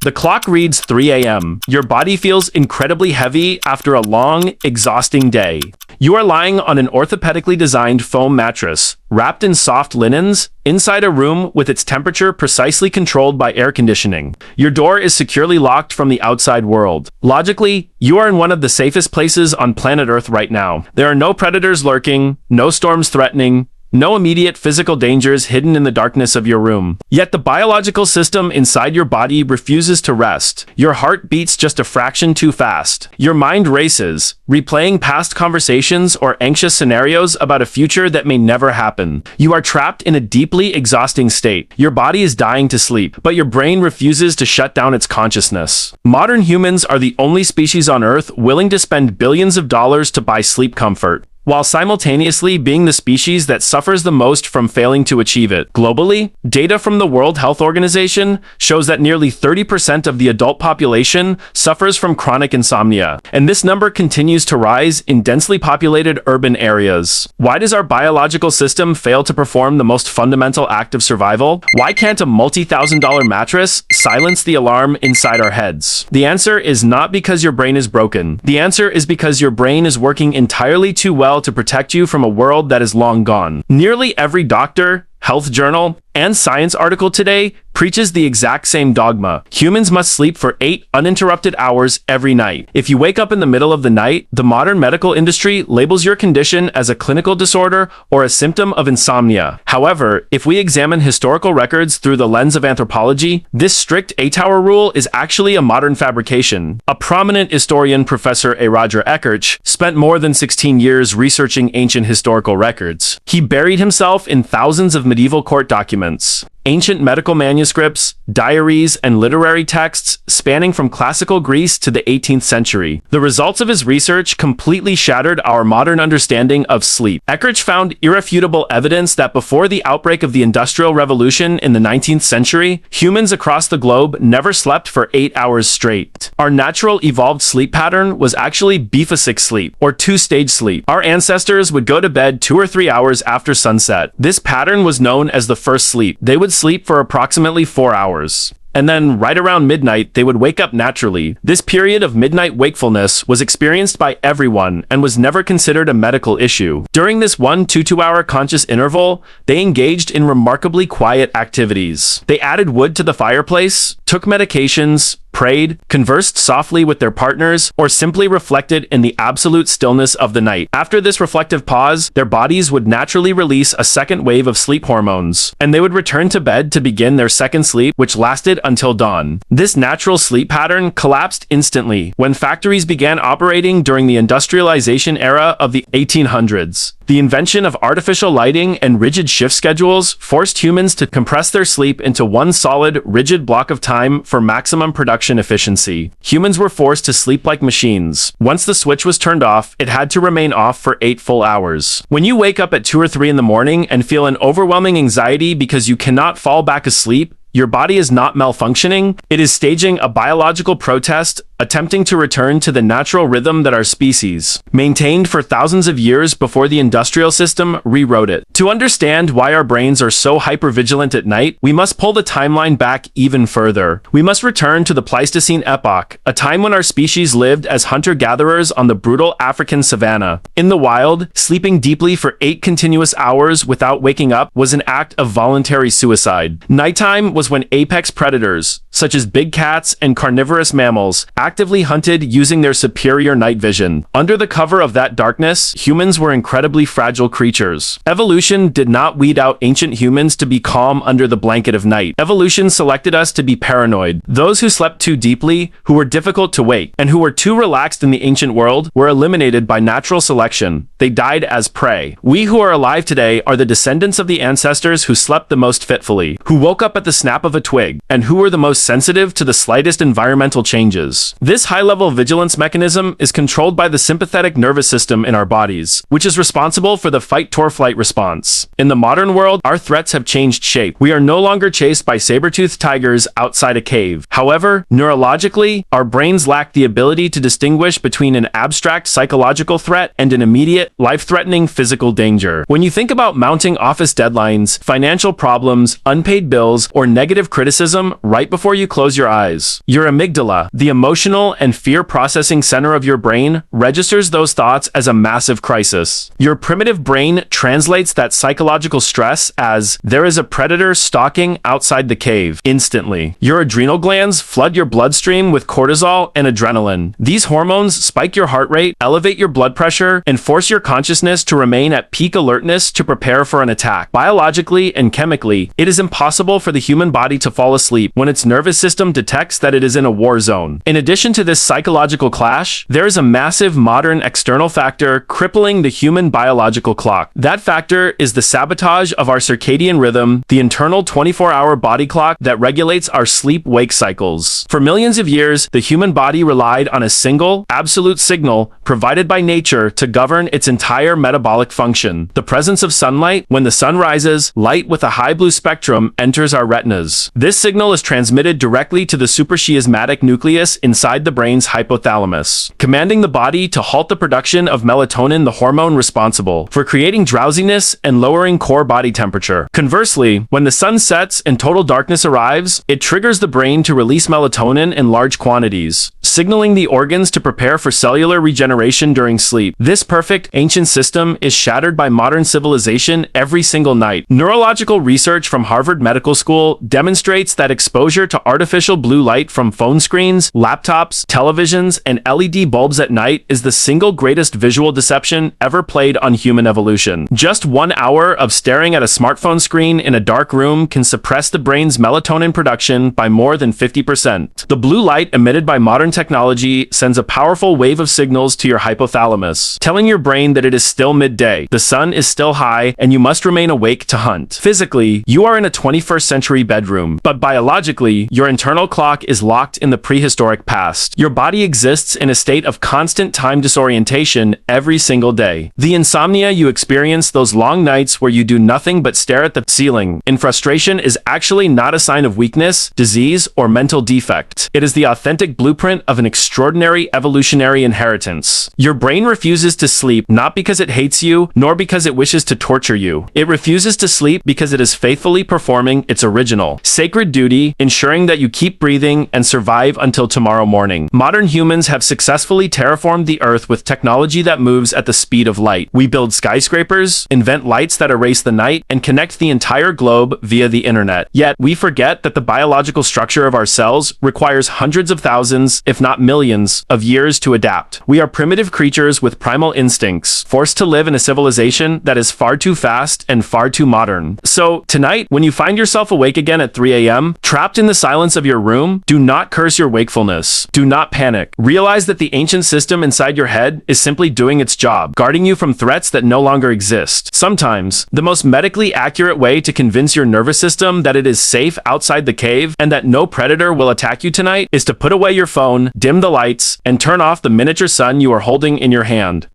The clock reads 3 a.m. Your body feels incredibly heavy after a long, exhausting day. You are lying on an orthopedically designed foam mattress, wrapped in soft linens, inside a room with its temperature precisely controlled by air conditioning. Your door is securely locked from the outside world. Logically, you are in one of the safest places on planet Earth right now. There are no predators lurking, no storms threatening, no immediate physical dangers hidden in the darkness of your room. Yet the biological system inside your body refuses to rest. Your heart beats just a fraction too fast. Your mind races, replaying past conversations or anxious scenarios about a future that may never happen. You are trapped in a deeply exhausting state. Your body is dying to sleep, but your brain refuses to shut down its consciousness. Modern humans are the only species on Earth willing to spend billions of dollars to buy sleep comfort, while simultaneously being the species that suffers the most from failing to achieve it. Globally, data from the World Health Organization shows that nearly 30% of the adult population suffers from chronic insomnia, and this number continues to rise in densely populated urban areas. Why does our biological system fail to perform the most fundamental act of survival? Why can't a multi-thousand-dollar mattress silence the alarm inside our heads? The answer is not because your brain is broken. The answer is because your brain is working entirely too well to protect you from a world that is long gone. Nearly every doctor, health journal, and science article today preaches the exact same dogma. Humans must sleep for 8 uninterrupted hours every night. If you wake up in the middle of the night, the modern medical industry labels your condition as a clinical disorder or a symptom of insomnia. However, if we examine historical records through the lens of anthropology, this strict 8-hour rule is actually a modern fabrication. A prominent historian, Professor A. Roger Eckertz, spent more than 16 years researching ancient historical records. He buried himself in thousands of medieval court documents, ancient medical manuscripts, diaries, and literary texts spanning from classical Greece to the 18th century. The results of his research completely shattered our modern understanding of sleep. Eckertz found irrefutable evidence that before the outbreak of the Industrial Revolution in the 19th century, humans across the globe never slept for 8 hours straight. Our natural evolved sleep pattern was actually biphasic sleep, or two-stage sleep. Our ancestors would go to bed 2 or 3 hours after sunset. This pattern was known as the first sleep. They would sleep for approximately 4 hours. And then, right around midnight, they would wake up naturally. This period of midnight wakefulness was experienced by everyone and was never considered a medical issue. During this 1 to 2 hour conscious interval, they engaged in remarkably quiet activities. They added wood to the fireplace, took medications, prayed, conversed softly with their partners, or simply reflected in the absolute stillness of the night. After this reflective pause, their bodies would naturally release a second wave of sleep hormones, and they would return to bed to begin their second sleep, which lasted until dawn. This natural sleep pattern collapsed instantly when factories began operating during the industrialization era of the 1800s. The invention of artificial lighting and rigid shift schedules forced humans to compress their sleep into one solid, rigid block of time for maximum production efficiency. Humans were forced to sleep like machines. Once the switch was turned off, it had to remain off for 8 full hours. When you wake up at 2 or 3 in the morning and feel an overwhelming anxiety because you cannot fall back asleep, your body is not malfunctioning. It is staging a biological protest, attempting to return to the natural rhythm that our species maintained for thousands of years before the industrial system rewrote it. To understand why our brains are so hypervigilant at night, we must pull the timeline back even further. We must return to the Pleistocene epoch, a time when our species lived as hunter-gatherers on the brutal African savanna. In the wild, sleeping deeply for 8 continuous hours without waking up was an act of voluntary suicide. Nighttime was when apex predators, such as big cats and carnivorous mammals, actively hunted using their superior night vision. Under the cover of that darkness, humans were incredibly fragile creatures. Evolution did not weed out ancient humans to be calm under the blanket of night. Evolution selected us to be paranoid. Those who slept too deeply, who were difficult to wake, and who were too relaxed in the ancient world were eliminated by natural selection. They died as prey. We who are alive today are the descendants of the ancestors who slept the most fitfully, who woke up at the snap of a twig, and who were the most sensitive to the slightest environmental changes. This high-level vigilance mechanism is controlled by the sympathetic nervous system in our bodies, which is responsible for the fight-or-flight response. In the modern world, our threats have changed shape. We are no longer chased by saber-toothed tigers outside a cave. However, neurologically, our brains lack the ability to distinguish between an abstract psychological threat and an immediate, life-threatening physical danger. When you think about mounting office deadlines, financial problems, unpaid bills, or negative criticism right before you close your eyes. Your amygdala, the emotional and fear processing center of your brain, registers those thoughts as a massive crisis. Your primitive brain translates that psychological stress as, there is a predator stalking outside the cave. Instantly, your adrenal glands flood your bloodstream with cortisol and adrenaline. These hormones spike your heart rate, elevate your blood pressure, and force your consciousness to remain at peak alertness to prepare for an attack. Biologically and chemically, it is impossible for the human body to fall asleep when its nervous system detects that it is in a war zone. In addition to this psychological clash, there is a massive modern external factor crippling the human biological clock. That factor is the sabotage of our circadian rhythm, the internal 24-hour body clock that regulates our sleep-wake cycles. For millions of years, the human body relied on a single, absolute signal provided by nature to govern its entire metabolic function. The presence of sunlight. When the sun rises, light with a high blue spectrum enters our retinas. This signal is transmitted directly to the suprachiasmatic nucleus inside the brain's hypothalamus, commanding the body to halt the production of melatonin, the hormone responsible for creating drowsiness and lowering core body temperature. Conversely, when the sun sets and total darkness arrives, it triggers the brain to release melatonin in large quantities, signaling the organs to prepare for cellular regeneration during sleep. This perfect, ancient system is shattered by modern civilization every single night. Neurological research from Harvard Medical School demonstrates that exposure to artificial blue light from phone screens, laptops, televisions, and LED bulbs at night is the single greatest visual deception ever played on human evolution. Just 1 hour of staring at a smartphone screen in a dark room can suppress the brain's melatonin production by more than 50%. The blue light emitted by modern technology sends a powerful wave of signals to your hypothalamus, telling your brain that it is still midday, the sun is still high, and you must remain awake to hunt. Physically, you are in a 21st century bedroom, but biologically, your internal clock is locked in the prehistoric past. Your body exists in a state of constant time disorientation every single day. The insomnia you experience, those long nights where you do nothing but stare at the ceiling in frustration, is actually not a sign of weakness, disease, or mental defect. It is the authentic blueprint of an extraordinary evolutionary inheritance. Your brain refuses to sleep not because it hates you, nor because it wishes to torture you. It refuses to sleep because it is faithfully performing its original, sacred duty, ensuring that you keep breathing and survive until tomorrow morning. Modern humans have successfully terraformed the Earth with technology that moves at the speed of light. We build skyscrapers, invent lights that erase the night, and connect the entire globe via the internet. Yet, we forget that the biological structure of our cells requires hundreds of thousands, if not millions, of years to adapt. We are primitive creatures with primal instincts, forced to live in a civilization that is far too fast and far too modern. So, tonight, when you find yourself awake again at 3 a.m., trapped in the silence of your room, do not curse your wakefulness. Do not panic. Realize that the ancient system inside your head is simply doing its job, guarding you from threats that no longer exist. Sometimes, the most medically accurate way to convince your nervous system that it is safe outside the cave and that no predator will attack you tonight is to put away your phone, dim the lights, and turn off the miniature sun you are holding in your hand.